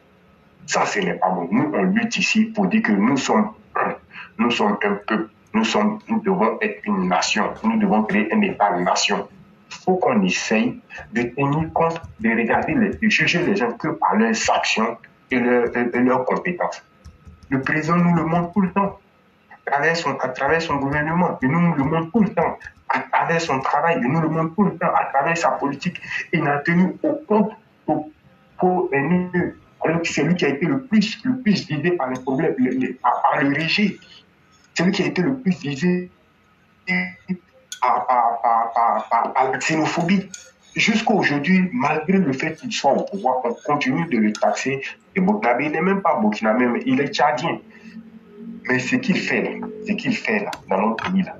Ça, ce n'est pas bon. Nous, on lutte ici pour dire que nous sommes un. Nous sommes un peuple. Nous devons être une nation. Nous devons créer un État-nation. Il faut qu'on essaye de tenir compte, de juger les gens que par leurs actions et leurs compétences. Le président nous le montre tout le temps, à travers son gouvernement. Il nous le montre tout le temps, à travers son travail. Il nous le montre tout le temps, à travers sa politique. Il n'a tenu au compte pour alors que c'est lui qui a été le plus visé par les problèmes, par le régime. C'est lui qui a été le plus visé par la xénophobie. Jusqu'à aujourd'hui, malgré le fait qu'il soit au pouvoir, on continue de le taxer de burkinabé. Il n'est même pas burkinabé, mais il est tchadien. Mais ce qu'il fait là, dans notre pays là,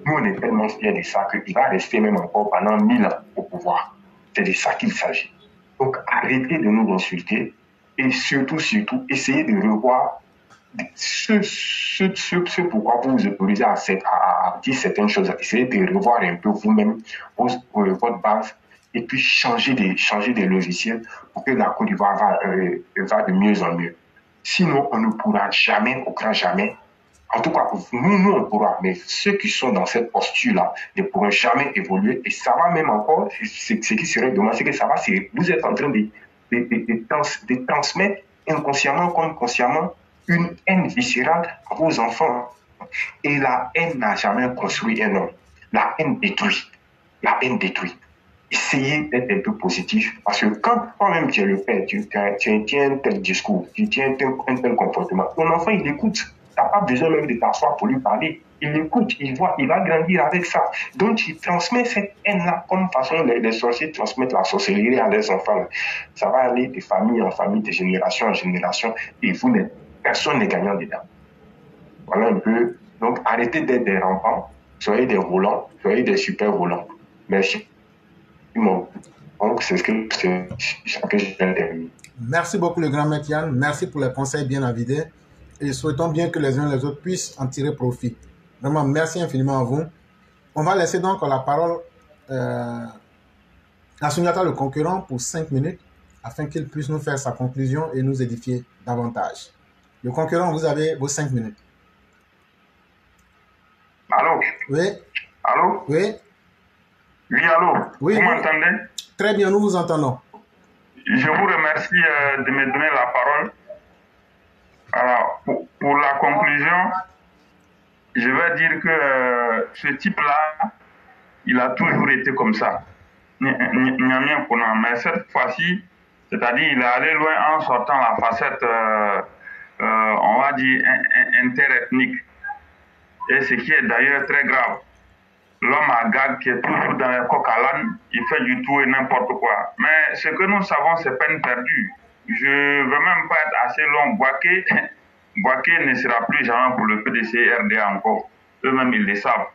nous on est tellement fiers de ça qu'il va rester même encore pendant 1000 ans au pouvoir. C'est de ça qu'il s'agit. Donc arrêtez de nous insulter et surtout, essayez de revoir ce pourquoi vous vous autorisez à dire certaines choses. Essayez de revoir un peu vous-même votre base et puis changer des logiciels pour que la Côte d'Ivoire va de mieux en mieux. Sinon, on ne pourra jamais, au grand jamais. En tout cas, nous, on pourra, mais ceux qui sont dans cette posture-là ne pourront jamais évoluer. Et ça va même encore, ce qui serait dommage, c'est que ça va, vous êtes en train de transmettre inconsciemment comme consciemment une haine viscérale à vos enfants. Et la haine n'a jamais construit un homme. La haine détruit. La haine détruit. Essayez d'être un peu positif, parce que quand toi-même tu es le père, tu tiens un tel discours, tu tiens un tel comportement, ton enfant il écoute. Tu n'as pas besoin même de t'asseoir pour lui parler. Il écoute, il voit, il va grandir avec ça. Donc il transmet cette haine-là, comme façon les sorciers transmettent la sorcellerie à leurs enfants. Ça va aller de famille en famille, de génération en génération, et personne n'est gagnant dedans. Voilà un peu. Donc arrêtez d'être des rampants, soyez des volants, soyez des super volants. Merci. Donc, c'est ce que je viens de terminer. Merci beaucoup, le grand maître Yann. Merci pour les conseils bien avidés. Et souhaitons bien que les uns et les autres puissent en tirer profit. Vraiment, merci infiniment à vous. On va laisser donc la parole à Sundiata, le concurrent, pour 5 minutes, afin qu'il puisse nous faire sa conclusion et nous édifier davantage. Le concurrent, vous avez vos 5 minutes. Allô? Oui. Allô? Oui. Oui, allô? Oui, vous m'entendez? Très bien, nous vous entendons. Je vous remercie de me donner la parole. Alors, pour la conclusion, je vais dire que ce type-là, il a toujours été comme ça. Mais cette fois-ci, c'est-à-dire il est allé loin en sortant la facette, on va dire, interethnique. Et ce qui est d'ailleurs très grave. L'homme à gag qui est toujours dans les coq à l'âne, il fait du tout et n'importe quoi. Mais ce que nous savons, c'est peine perdue. Je ne veux même pas être assez long. Boaké ne sera plus jamais pour le PDC-RDA encore. Eux-mêmes, ils le savent.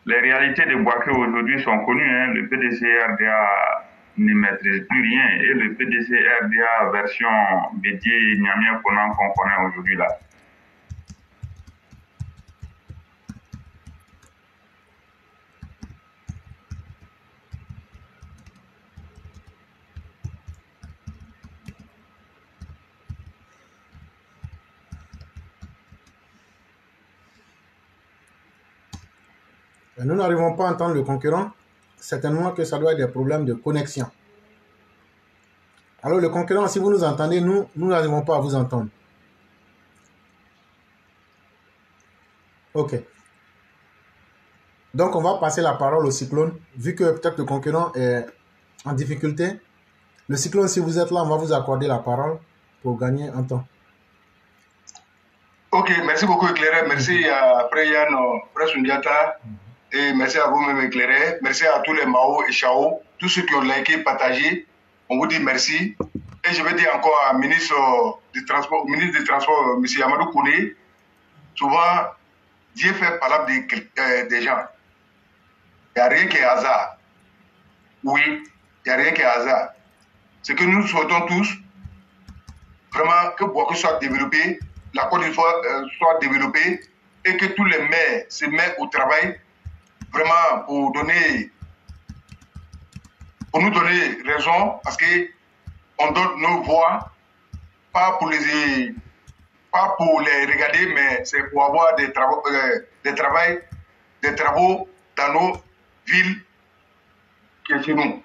Les réalités de Boaké aujourd'hui sont connues. Hein. Le PDC-RDA ne maîtrise plus rien. Et le PDC-RDA version Bédié Niamien qu'on connaît aujourd'hui là. Nous n'arrivons pas à entendre le concurrent. Certainement que ça doit être des problèmes de connexion. Alors le concurrent, si vous nous entendez, nous n'arrivons pas à vous entendre. Ok. Donc on va passer la parole au cyclone. Vu que peut-être le concurrent est en difficulté, le cyclone, si vous êtes là, on va vous accorder la parole pour gagner un temps. Ok, merci beaucoup Éclairé. Merci à Préyan, Presse Ndiata. Et merci à vous-même Éclairé. Merci à tous les Mao et Chao, tous ceux qui ont liké, partagé. On vous dit merci. Et je vais dire encore à ministre du Transport, M. Amadou Kouné, souvent, Dieu fait parler des gens. Il n'y a rien qui est hasard. Oui, il n'y a rien qui est hasard. Ce que nous souhaitons tous, vraiment que Bouaké soit développé, la Côte d'Ivoire soit développée et que tous les maires se mettent au travail vraiment pour nous donner raison parce que on donne nos voix pas pour les regarder mais c'est pour avoir des travaux dans nos villes qui est chez nous.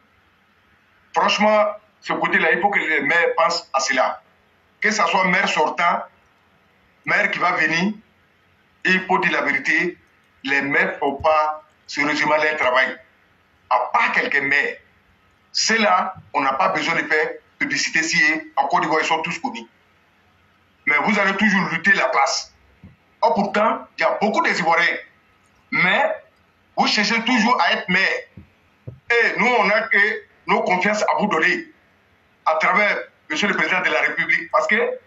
Franchement, ce côté-là, il faut que les maires pensent à cela. Que ce soit maire sortant, maire qui va venir, et il faut dire la vérité, les maires ne font pas sérieusement leur travail. À part quelques maires. Ceux-là, on n'a pas besoin de faire publicité si en Côte d'Ivoire, ils sont tous connus. Mais vous allez toujours lutter la place. Or, pourtant, il y a beaucoup d'Ivoiriens. Mais vous cherchez toujours à être maire. Et nous, on a que nos confiances à vous donner à travers Monsieur le Président de la République. Parce que le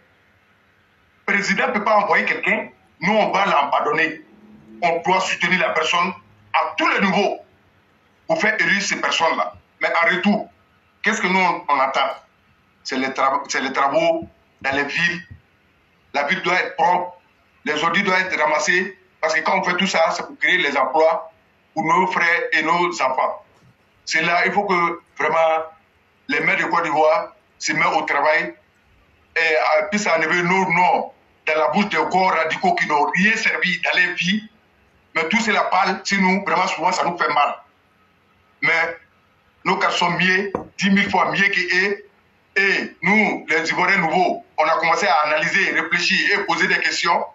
président ne peut pas envoyer quelqu'un, nous on va l'abandonner. On doit soutenir la personne à tous les niveaux pour faire élire ces personnes-là. Mais en retour, qu'est-ce que nous on attend? C'est les travaux dans les villes. La ville doit être propre, les ordures doivent être ramassés. Parce que quand on fait tout ça, c'est pour créer les emplois pour nos frères et nos enfants. C'est là, il faut que vraiment les maires de Côte d'Ivoire se mettent au travail et puissent enlever nos noms dans la bouche des corps radicaux qui n'ont rien servi dans les vies. Mais tout cela parle, sinon vraiment souvent ça nous fait mal. Mais nos cas sont mieux, 10 000 fois mieux qu'eux. Et nous, les Ivoiriens nouveaux, on a commencé à analyser, réfléchir et poser des questions.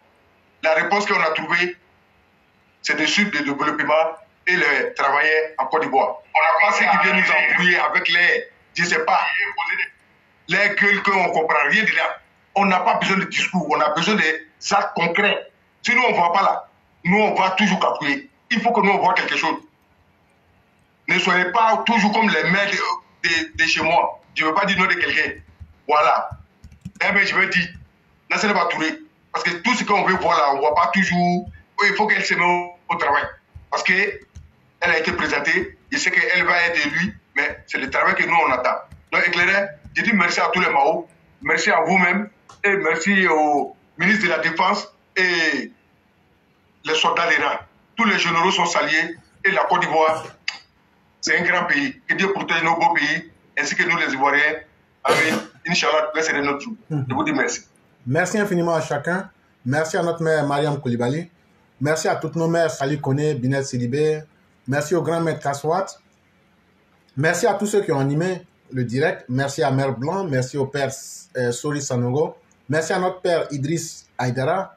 La réponse qu'on a trouvée, c'est de suivre le développement et le travailler en Côte d'Ivoire. On a commencé qui viennent nous embrouiller avec les, je ne sais pas, les gueules qu'on ne comprend rien de là. On n'a pas besoin de discours, on a besoin de actes concrets. Sinon, on ne voit pas là. Nous, on va toujours calculer. Il faut que nous, on voit quelque chose. Ne soyez pas toujours comme les maires de chez moi. Je ne veux pas dire nom de quelqu'un. Voilà. Eh bien, je veux dire, Nassene Batouré, parce que tout ce qu'on veut voir là, on ne voit pas toujours. Il faut qu'elle se mette au travail. Parce qu'elle a été présentée, je sais qu'elle va être élue, mais c'est le travail que nous, on attend. Donc, Éclairé, je dis merci à tous les Mao, merci à vous-même, et merci au ministre de la Défense et les soldats des rangs. Tous les généraux sont salués, et la Côte d'Ivoire, c'est un grand pays. Que Dieu protège nos beaux pays, ainsi que nous, les Ivoiriens. Amen. Inch'Allah, c'est notre jour. Je vous dis merci. Merci infiniment à chacun. Merci à notre mère Mariam Koulibaly. Merci à toutes nos mères, Sali Kone, Binet Sidibé. Merci au grand maître Kaswat. Merci à tous ceux qui ont animé le direct. Merci à Mère Blanc. Merci au père Sori Sanogo. Merci à notre père Idriss Aïdara.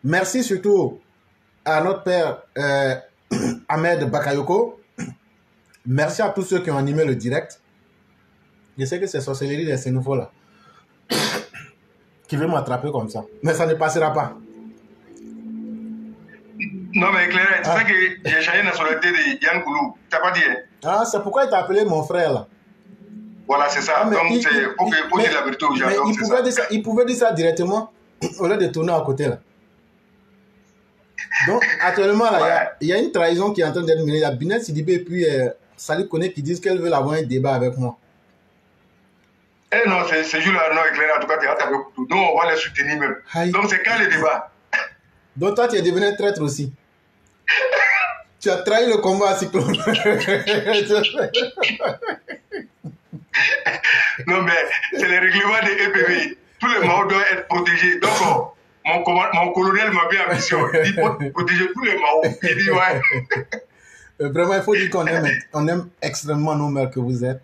Merci surtout à notre père Ahmed Bakayoko. Merci à tous ceux qui ont animé le direct. Je sais que c'est sorcellerie de ces nouveaux-là qui veut m'attraper comme ça. Mais ça ne passera pas. Non, mais Éclairé, c'est ça que j'ai changé la nationalité de Yann Koulou. Tu n'as pas dit, hein? Ah, c'est pourquoi il t'a appelé mon frère, là. Voilà, c'est ça. Ah, donc, c'est pour dire la vérité aux gens. Il pouvait dire ça directement au lieu de tourner à côté, là. Donc, actuellement, là, ouais. il y a une trahison qui est en train d'être menée. Il y a Binet Sidibé et puis Sali Kone qui disent qu'elles veulent avoir un débat avec moi. Eh non, ces jours-là, non, Éclairé, en tout cas, tu as tapé pour tout. Nous, on va les soutenir même. Aïe. Donc, c'est quand le débat? Donc, toi, tu es devenu traître aussi. Tu as trahi le combat à Cyclone. Non, mais c'est le règlement des EPV. Tous les Mao doivent être protégés. Donc, mon colonel m'a bien ambition. Il faut protéger tous les Mao. Il dit, ouais. Vraiment, il faut dire qu'on aime extrêmement nos mères que vous êtes.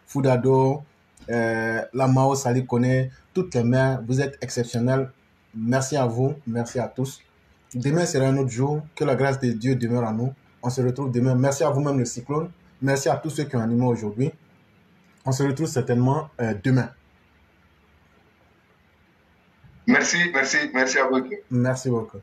Foudado, la Mao, Sali Kone, toutes les mères, vous êtes exceptionnelles. Merci à vous, merci à tous. Demain sera un autre jour. Que la grâce de Dieu demeure à nous. On se retrouve demain. Merci à vous-même, le Cyclone. Merci à tous ceux qui ont animé aujourd'hui. On se retrouve certainement demain. Merci, merci, merci à vous. Merci beaucoup.